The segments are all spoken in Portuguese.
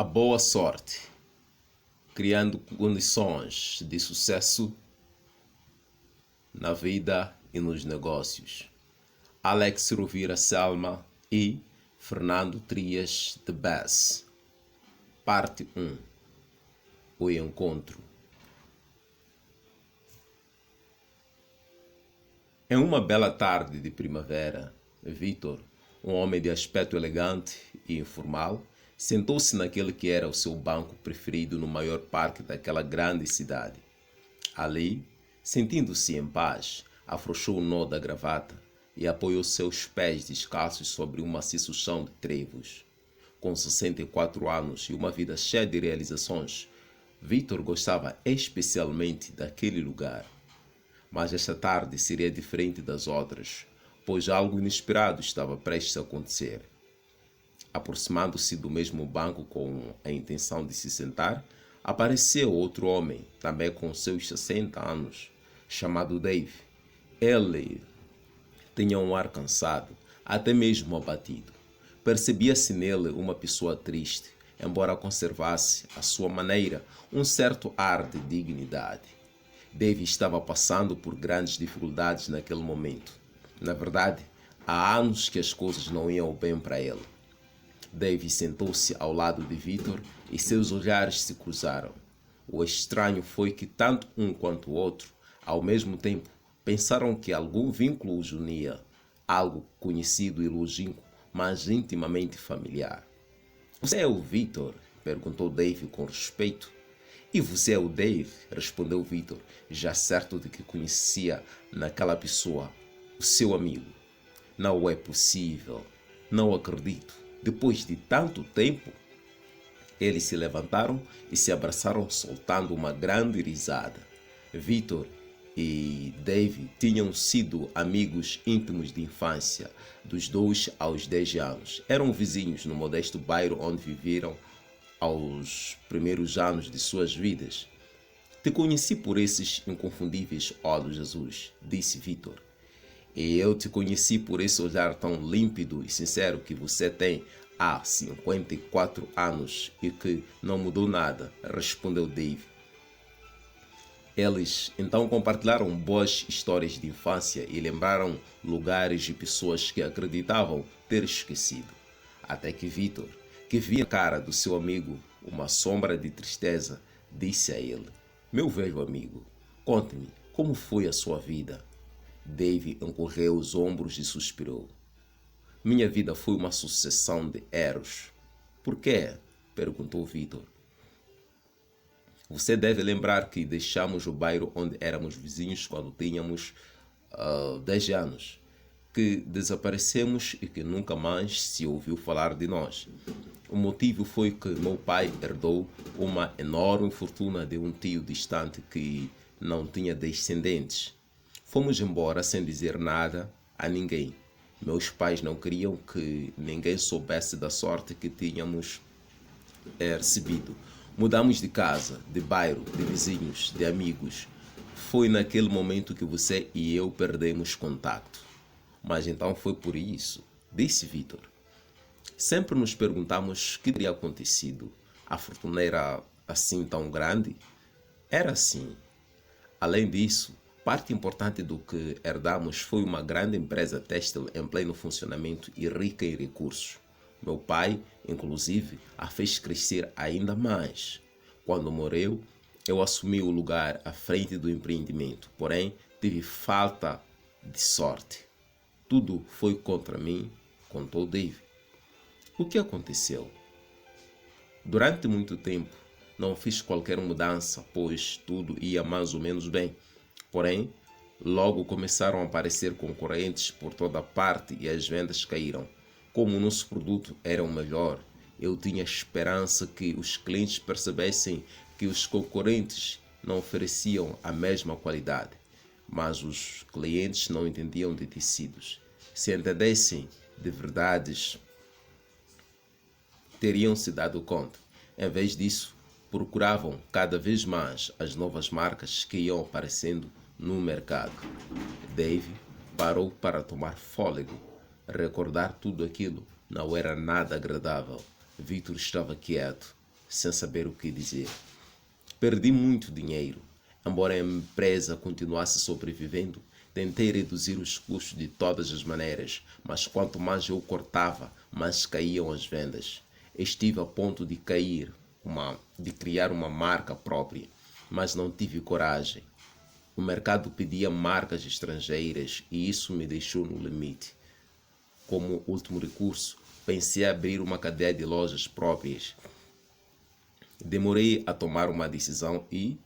A boa sorte, criando condições de sucesso na vida e nos negócios. Alex Rovira Selma e Fernando Trias de Bess. Parte 1. O encontro. Em uma bela tarde de primavera, Vitor, um homem de aspecto elegante e informal, sentou-se naquele que era o seu banco preferido no maior parque daquela grande cidade. Ali, sentindo-se em paz, afrouxou o nó da gravata e apoiou seus pés descalços sobre um maciço chão de trevos. Com 64 anos e uma vida cheia de realizações, Vitor gostava especialmente daquele lugar. Mas esta tarde seria diferente das outras, pois algo inesperado estava prestes a acontecer. Aproximando-se do mesmo banco com a intenção de se sentar, apareceu outro homem, também com seus 60 anos, chamado Dave. Ele tinha um ar cansado, até mesmo abatido. Percebia-se nele uma pessoa triste, embora conservasse, à sua maneira, um certo ar de dignidade. Dave estava passando por grandes dificuldades naquele momento. Na verdade, há anos que as coisas não iam bem para ele. Dave sentou-se ao lado de Vitor e seus olhares se cruzaram. O estranho foi que tanto um quanto o outro, ao mesmo tempo, pensaram que algum vínculo os unia, algo conhecido e longínquo, mas intimamente familiar. "Você é o Vitor?", perguntou Dave com respeito. "E você é o Dave?", respondeu Vitor, já certo de que conhecia naquela pessoa o seu amigo. "Não é possível. Não acredito. Depois de tanto tempo?". Eles se levantaram e se abraçaram soltando uma grande risada. Vitor e Dave tinham sido amigos íntimos de infância, dos 2 aos 10 anos. Eram vizinhos no modesto bairro onde viveram aos primeiros anos de suas vidas. "Te conheci por esses inconfundíveis olhos azuis", disse Vitor. "E eu te conheci por esse olhar tão límpido e sincero que você tem há 54 anos e que não mudou nada", respondeu Dave. Eles então compartilharam boas histórias de infância e lembraram lugares e pessoas que acreditavam ter esquecido. Até que Vitor, que via a cara do seu amigo uma sombra de tristeza, disse a ele: "Meu velho amigo, conte-me, como foi a sua vida?". Dave encorreu os ombros e suspirou. "Minha vida foi uma sucessão de erros". "Por quê?", perguntou Vitor. "Você deve lembrar que deixamos o bairro onde éramos vizinhos quando tínhamos 10 anos, que desaparecemos e que nunca mais se ouviu falar de nós. O motivo foi que meu pai herdou uma enorme fortuna de um tio distante que não tinha descendentes. Fomos embora sem dizer nada a ninguém. Meus pais não queriam que ninguém soubesse da sorte que tínhamos recebido. Mudamos de casa, de bairro, de vizinhos, de amigos. Foi naquele momento que você e eu perdemos contato". "Mas então foi por isso", disse Vitor. "Sempre nos perguntamos o que teria acontecido. A fortuna era assim tão grande?". "Era assim. Além disso, parte importante do que herdamos foi uma grande empresa têxtil em pleno funcionamento e rica em recursos. Meu pai, inclusive, a fez crescer ainda mais. Quando morreu, eu assumi o lugar à frente do empreendimento, porém tive falta de sorte. Tudo foi contra mim", contou Dave. "O que aconteceu?". "Durante muito tempo, não fiz qualquer mudança, pois tudo ia mais ou menos bem. Porém, logo começaram a aparecer concorrentes por toda parte e as vendas caíram. Como o nosso produto era o melhor, eu tinha esperança que os clientes percebessem que os concorrentes não ofereciam a mesma qualidade. Mas os clientes não entendiam de tecidos. Se entendessem de verdades, teriam se dado conta. Em vez disso, procuravam cada vez mais as novas marcas que iam aparecendo no mercado". Dave parou para tomar fôlego. Recordar tudo aquilo não era nada agradável. Vitor estava quieto. sem saber o que dizer. Perdi muito dinheiro. Embora a empresa continuasse sobrevivendo, tentei reduzir os custos de todas as maneiras, mas quanto mais eu cortava, mais caíam as vendas. Estive a ponto de criar uma marca própria, mas não tive coragem. O mercado pedia marcas estrangeiras e isso me deixou no limite. Como último recurso, pensei em abrir uma cadeia de lojas próprias. Demorei a tomar uma decisão e,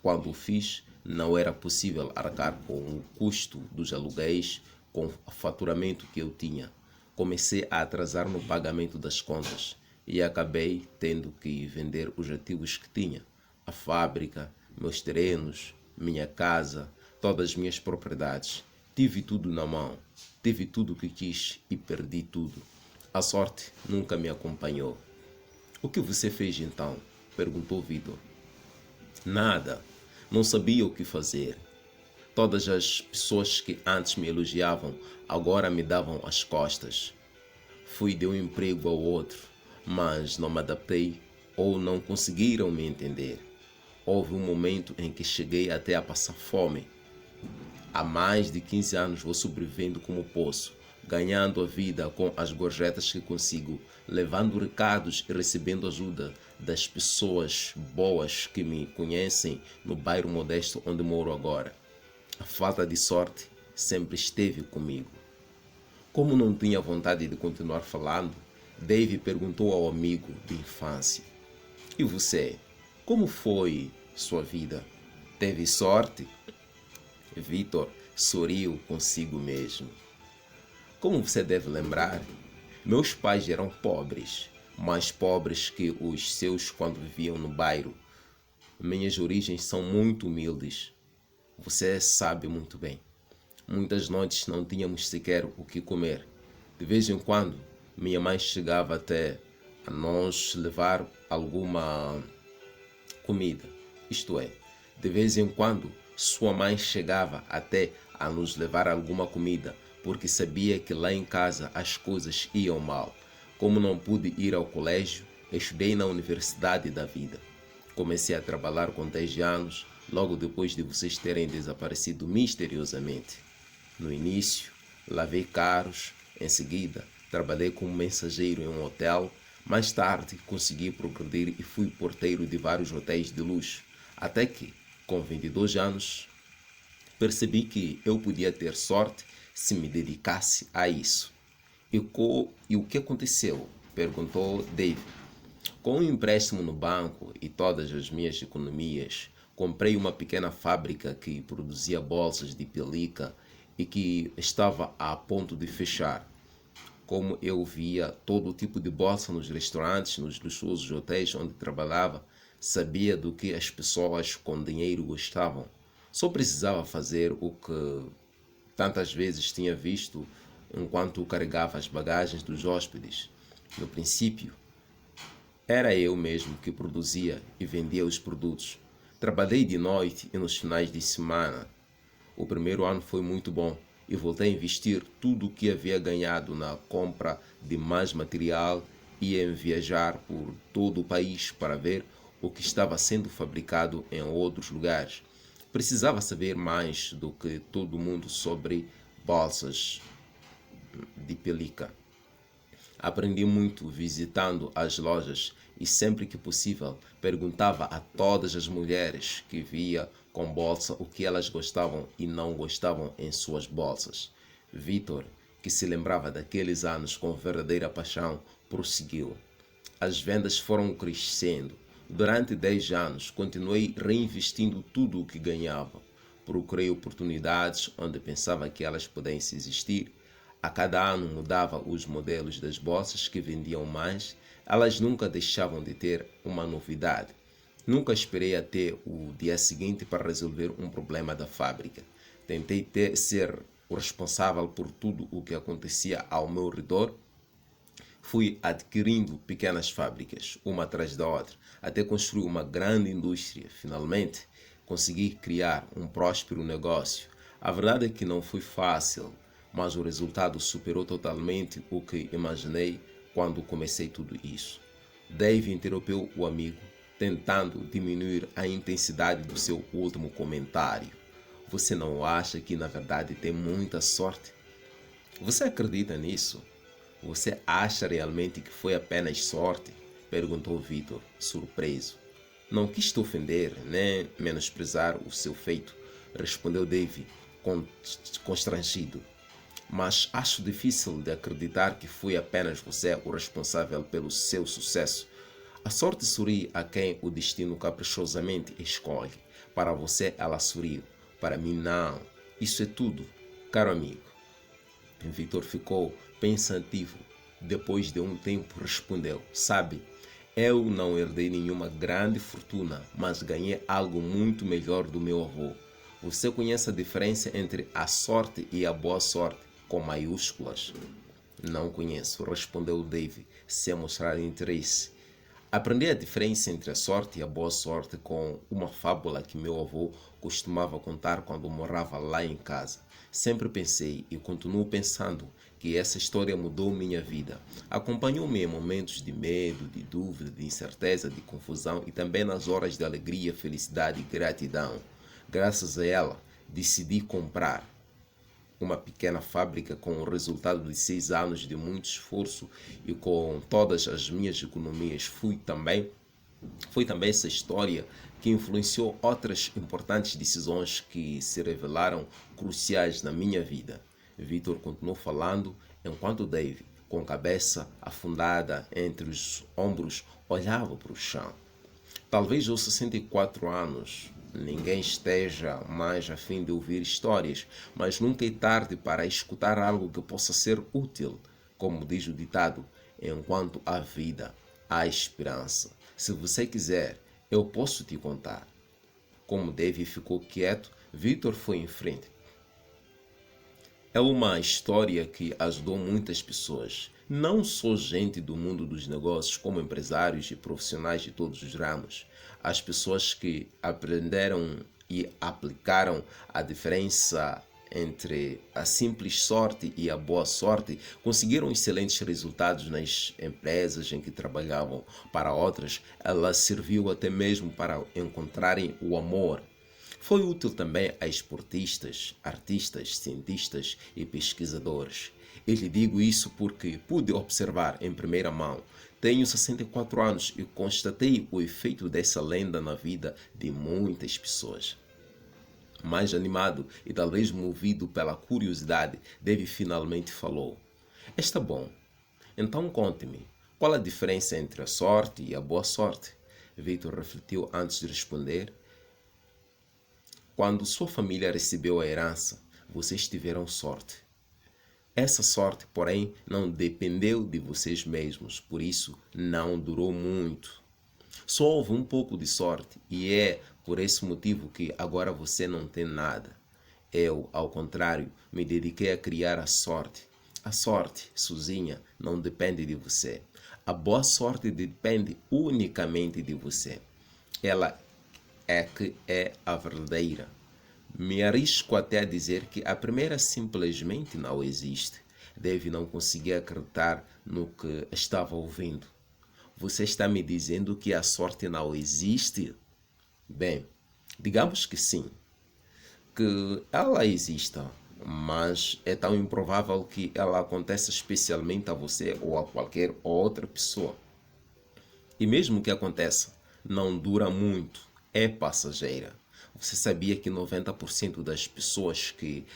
quando o fiz, não era possível arcar com o custo dos aluguéis, com o faturamento que eu tinha. Comecei a atrasar no pagamento das contas e acabei tendo que vender os ativos que tinha. A fábrica, meus terrenos, minha casa, todas as minhas propriedades. Tive tudo na mão, tive tudo o que quis e perdi tudo. A sorte nunca me acompanhou. O que você fez então? Perguntou Vitor. Nada. Não sabia o que fazer. Todas as pessoas que antes me elogiavam agora me davam as costas. Fui de um emprego ao outro, mas não me adaptei ou não conseguiram me entender. Houve um momento em que cheguei até a passar fome. Há mais de 15 anos vou sobrevivendo como posso, ganhando a vida com as gorjetas que consigo, levando recados e recebendo ajuda das pessoas boas que me conhecem no bairro modesto onde moro agora. A falta de sorte sempre esteve comigo. Como não tinha vontade de continuar falando, Dave perguntou ao amigo de infância: E você? Como foi sua vida? Teve sorte? Vitor sorriu consigo mesmo. Como você deve lembrar, meus pais eram pobres, mais pobres que os seus quando viviam no bairro. Minhas origens são muito humildes. Você sabe muito bem. Muitas noites não tínhamos sequer o que comer. De vez em quando, minha mãe chegava até a nos levar alguma comida. Isto é, de vez em quando, sua mãe chegava até a nos levar alguma comida, porque sabia que lá em casa as coisas iam mal. Como não pude ir ao colégio, estudei na Universidade da Vida. Comecei a trabalhar com 10 anos, logo depois de vocês terem desaparecido misteriosamente. No início, lavei carros, em seguida, trabalhei como mensageiro em um hotel. Mais tarde, consegui progredir e fui porteiro de vários hotéis de luxo, até que, com 22 anos, percebi que eu podia ter sorte se me dedicasse a isso. E o que aconteceu? Perguntou Dave. Com um empréstimo no banco e todas as minhas economias, comprei uma pequena fábrica que produzia bolsas de pelica e que estava a ponto de fechar. Como eu via todo tipo de bolsa nos restaurantes, nos luxuosos hotéis onde trabalhava, sabia do que as pessoas com dinheiro gostavam. Só precisava fazer o que tantas vezes tinha visto enquanto carregava as bagagens dos hóspedes. No princípio, era eu mesmo que produzia e vendia os produtos. Trabalhei de noite e nos finais de semana. O primeiro ano foi muito bom e voltei a investir tudo o que havia ganhado na compra de mais material e em viajar por todo o país para ver o que estava sendo fabricado em outros lugares. Precisava saber mais do que todo mundo sobre bolsas de pelica. Aprendi muito visitando as lojas e sempre que possível perguntava a todas as mulheres que via com bolsa o que elas gostavam e não gostavam em suas bolsas. Vitor, que se lembrava daqueles anos com verdadeira paixão, prosseguiu. As vendas foram crescendo. Durante 10 anos, continuei reinvestindo tudo o que ganhava. Procurei oportunidades onde pensava que elas pudessem existir. A cada ano mudava os modelos das bolsas que vendiam mais. Elas nunca deixavam de ter uma novidade. Nunca esperei até o dia seguinte para resolver um problema da fábrica. Tentei ser o responsável por tudo o que acontecia ao meu redor. Fui adquirindo pequenas fábricas, uma atrás da outra, até construir uma grande indústria. Finalmente, consegui criar um próspero negócio. A verdade é que não foi fácil, mas o resultado superou totalmente o que imaginei quando comecei tudo isso. Dave interrompeu o amigo, tentando diminuir a intensidade do seu último comentário. Você não acha que na verdade tem muita sorte? Você acredita nisso? Você acha realmente que foi apenas sorte? Perguntou Victor, surpreso. Não quis te ofender, nem menosprezar o seu feito, respondeu Dave, constrangido. Mas acho difícil de acreditar que foi apenas você o responsável pelo seu sucesso. A sorte sorri a quem o destino caprichosamente escolhe. Para você ela sorriu, para mim não. Isso é tudo, caro amigo. Victor ficou pensativo. Depois de um tempo respondeu, sabe, eu não herdei nenhuma grande fortuna, mas ganhei algo muito melhor do meu avô. Você conhece a diferença entre a sorte e a boa sorte, com maiúsculas? Não conheço, respondeu Dave, sem mostrar interesse. Aprendi a diferença entre a sorte e a boa sorte com uma fábula que meu avô costumava contar quando morava lá em casa. Sempre pensei e continuo pensando que essa história mudou minha vida. Acompanhou-me em momentos de medo, de dúvida, de incerteza, de confusão e também nas horas de alegria, felicidade e gratidão. Graças a ela, decidi comprar uma pequena fábrica com o resultado de 6 anos de muito esforço e com todas as minhas economias. Foi também essa história que influenciou outras importantes decisões que se revelaram cruciais na minha vida. Victor continuou falando enquanto Dave, com a cabeça afundada entre os ombros, olhava para o chão. Talvez aos 64 anos ninguém esteja mais a fim de ouvir histórias, mas nunca é tarde para escutar algo que possa ser útil. Como diz o ditado, enquanto há vida, há esperança. Se você quiser, eu posso te contar. Como Dave ficou quieto, Victor foi em frente. É uma história que ajudou muitas pessoas, não só gente do mundo dos negócios, como empresários e profissionais de todos os ramos. As pessoas que aprenderam e aplicaram a diferença entre a simples sorte e a boa sorte conseguiram excelentes resultados nas empresas em que trabalhavam. Para outras, ela serviu até mesmo para encontrarem o amor. Foi útil também a esportistas, artistas, cientistas e pesquisadores. Eu lhe digo isso porque pude observar em primeira mão. Tenho 64 anos e constatei o efeito dessa lenda na vida de muitas pessoas. Mais animado e talvez movido pela curiosidade, Dave finalmente falou. Está bom. Então conte-me, qual a diferença entre a sorte e a boa sorte? Victor refletiu antes de responder. Quando sua família recebeu a herança, vocês tiveram sorte. Essa sorte, porém, não dependeu de vocês mesmos, por isso não durou muito. Só houve um pouco de sorte e é por esse motivo que agora você não tem nada. Eu, ao contrário, me dediquei a criar a sorte. A sorte, sozinha, não depende de você. A boa sorte depende unicamente de você. Ela é que é a verdadeira. Me arrisco até a dizer que a primeira simplesmente não existe. Dave não conseguia acreditar no que estava ouvindo. Você está me dizendo que a sorte não existe? Bem, digamos que sim, que ela exista, mas é tão improvável que ela aconteça especialmente a você ou a qualquer outra pessoa. E mesmo que aconteça, não dura muito, é passageira. Você sabia que 90% das pessoas que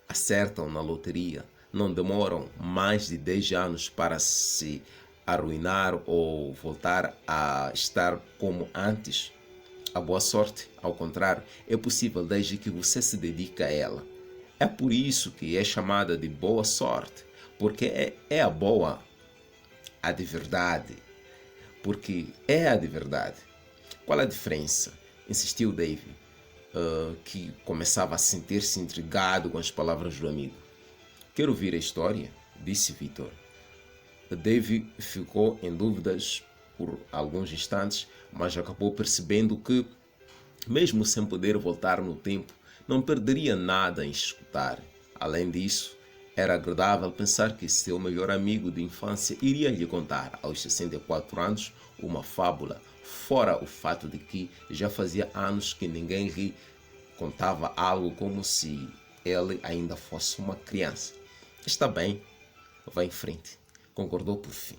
acertam na loteria não demoram mais de 10 anos para se arruinar ou voltar a estar como antes? A boa sorte, ao contrário, é possível desde que você se dedique a ela. É por isso que é chamada de boa sorte, porque é a boa, a de verdade. Porque é a de verdade. Qual a diferença? Insistiu Dave, que começava a sentir-se intrigado com as palavras do amigo. Quer ouvir a história? Disse Victor. Dave ficou em dúvidas por alguns instantes, mas acabou percebendo que, mesmo sem poder voltar no tempo, não perderia nada em escutar. Além disso, Era agradável pensar que seu melhor amigo de infância iria lhe contar, aos 64 anos, uma fábula, fora o fato de que já fazia anos que ninguém lhe contava algo como se ele ainda fosse uma criança. Está bem, vá em frente, concordou por fim.